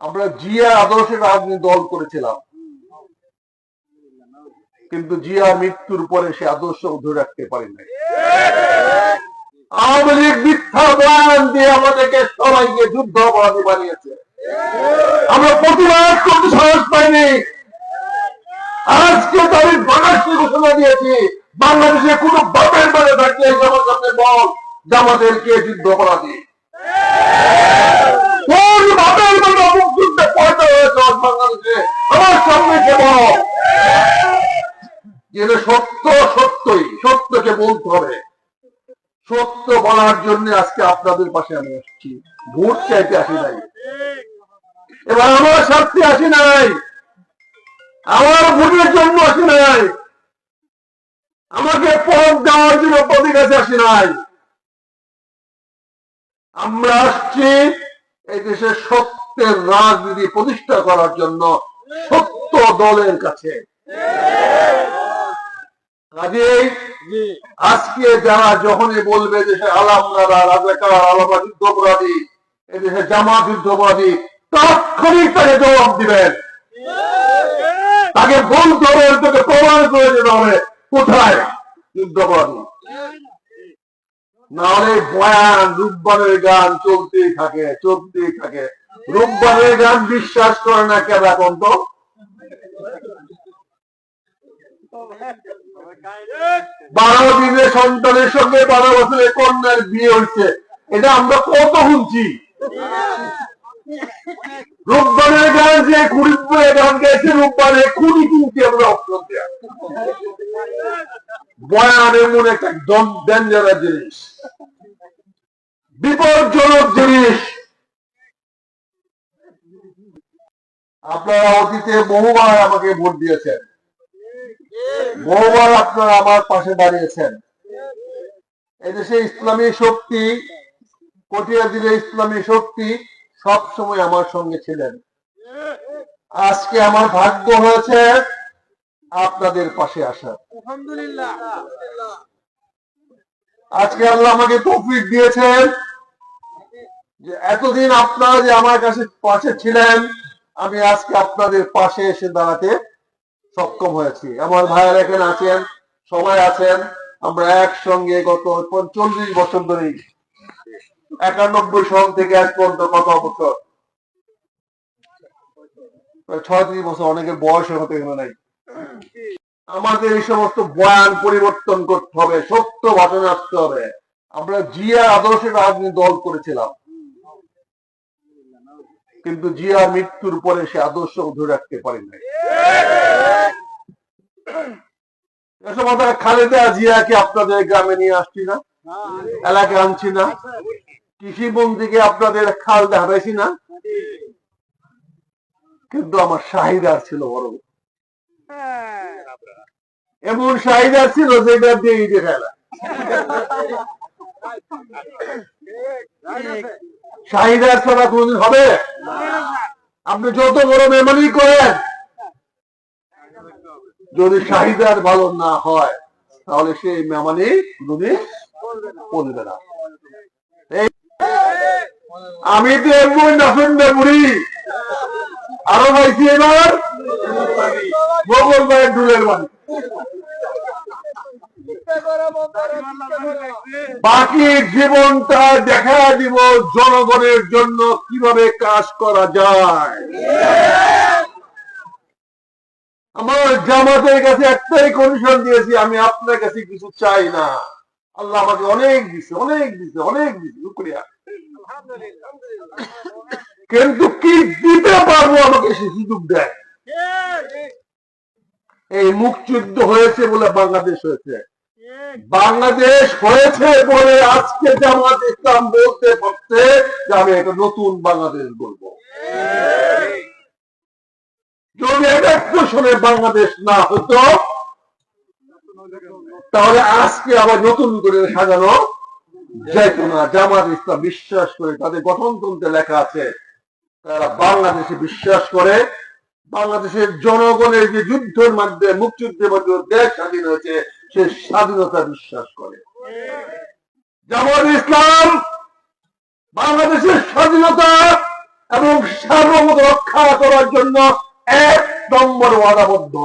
আমরা জিয়া আদর্শে রাজনীতি দল করেছিলাম, কিন্তু জিয়া মৃত্যুর পরে সে আদর্শ ধরে রাখতে পারি নাই। আওয়ামী লীগ মিথ্যা বয়ান দিয়ে আমাদেরকে সবাইকে যুদ্ধ অপরাধী বানিয়েছে। আমরা প্রতিবাদ করতে সাহস পাইনি। আজকে তাদের প্রকাশ্যে ঘোষণা দিয়েছি, বাংলাদেশে কোন বাপের বেড়ে থাকলে আমার সামনে বল যে আমাদেরকে যুদ্ধ অপরাধী। কোন বাপের বেড়ে মুক্তিযুদ্ধে পয়সা হয়েছে বাংলাদেশে আমার সামনে কেবল যেটা সত্য, সত্যই সত্যকে বলতে হবে। সত্য বলার জন্য আজকে আপনাদের পাশে আমি আসছি, ভোট চাইতে আসি নাই। এবার আমার স্বার্থে আসি নাই, আমার ভোটের জন্য আসি নাই, আমাকে পদ দেওয়ার জন্য পদের কাছে আসি নাই। আমরা আসছি এই দেশের সত্যের রাজনীতি প্রতিষ্ঠা করার জন্য সত্য দলের কাছে। কাজেই আজকে যারা যখনই বলবে দেশে আলামরা রাজাকার আলামা যুদ্ধ অপরাধী, এদেশে জামাত যুদ্ধ অপরাধী, তাৎক্ষণিক তাকে জবাব দিবেন। তাকে বলতে হবে, তাকে প্রমাণ করে যেতে হবে কোথায় যুদ্ধ অপরাধী। নাহলে বয়ান রূপবানের গান চলতেই থাকে, চলতেই থাকে। রূপবানের গান বিশ্বাস করে না কেন এখন? তো 12 দিনের সন্তানের সঙ্গে 12 বছরের কন্যার বিয়ে হচ্ছে, এটা আমরা কত শুনছি। রূপবানের গান যে কুড়িপুরে গান গেছে, রূপবানের কুড়ি কিনতে আমরা অপশন দেয়া। বয়ান এমন একটা ডেঞ্জারাস জিনিস, বিপজ্জনক জিনিস। আপনারা অতীতে বহুবার আমাকে ভোট দিয়েছেন, বহুবার আপনারা আমার পাশে দাঁড়িয়েছেন। এদেশে ইসলামী শক্তি, কটিয়া দিলে ইসলামী শক্তি সব সময় আমার সঙ্গে ছিলেন। আজকে আমার ভাগ্য হয়েছে আপনাদের পাশে আসা। আলহামদুলিল্লাহ। আজকে আল্লাহ আমাকে তৌফিক দিয়েছেন যে এতদিন আপনারা যে আমার কাছে পাশে ছিলেন, আমি আজকে আপনাদের পাশে এসে দাঁড়াতে সক্ষম হয়েছি। আমার ভাইয়েরা এখানে আছেন, সবাই আছেন। আমরা একসঙ্গে গত 40 বছর ধরে, 91 সন থেকে আজ পর্যন্ত কত বছর, 36 বছর, অনেকের বয়সের হতে গেলে নাই। আমাদের এই সমস্ত বয়ান পরিবর্তন করতে হবে, সত্য ভাষণে আসতে হবে। আমরা জিয়া আদর্শে রাজনীতি দল করেছিলাম, কিন্তু জিয়া মৃত্যুর পরে সে আদর্শ ধরে রাখতে পারি নাই। খালেদা জিয়াকে আপনাদের গ্রামে নিয়ে আসছি না, এলাকায় আনছি না, কৃষি মন্ত্রীকে আপনাদের খাল দেখাইছি না, কিন্তু আমার চাহিদা ছিল বড়, এমন চাহিদা ছিল যেটা দিয়ে ঈদে খেলা। চাহিদা ছাড়া কোনদিন হবে? আপনি যত বড় মেমরি করেন, যদি চাহিদার ভালো না হয় তাহলে সেই মেমানি চলবে না। আমি তো এমন নাফেন বুড়ি আরো পাইছি এবার মোগল ভাইয়ের ডুলের বাড়ি। বাকি জীবনটা দেখা দিব জনগণের জন্য কিভাবে কাজ করা যায়। আমার জামাতের কাছে একটাই কন্ডিশন দিয়েছি, আমি আপনার কাছে কিছু চাই না। আল্লাহ আমাকে অনেক দিছে, অনেক দিছে, অনেক দিছে, শুকরিয়া। কিন্তু কি দিতে পারবো আমাকে সে সুযোগ দেয়। এই মুক্তিযুদ্ধ হয়েছে বলে বাংলাদেশ হয়েছে, বাংলাদেশ হয়েছে বলে আজকে জামাত ইসলাম বলতে পারছে যে আমি একটা নতুন বাংলাদেশ বলবো। যদি 71 সনে বাংলাদেশ না হতো তাহলে আজকে আবার নতুন করে সাজানো যাইত না। জামাত ইসলাম বিশ্বাস করে, তাদের গঠনতন্ত্রে লেখা আছে, তারা বাংলাদেশে বিশ্বাস করে, বাংলাদেশের জনগণের যে যুদ্ধের মাধ্যমে, মুক্তিযুদ্ধের মাধ্যমে দেশ স্বাধীন হয়েছে, সে স্বাধীনতা বিশ্বাস করে। জামাত ইসলাম বাংলাদেশের স্বাধীনতা এবং সার্বভৌমত্ব রক্ষা করার জন্য এক নম্বর ওয়াদাবদ্ধ।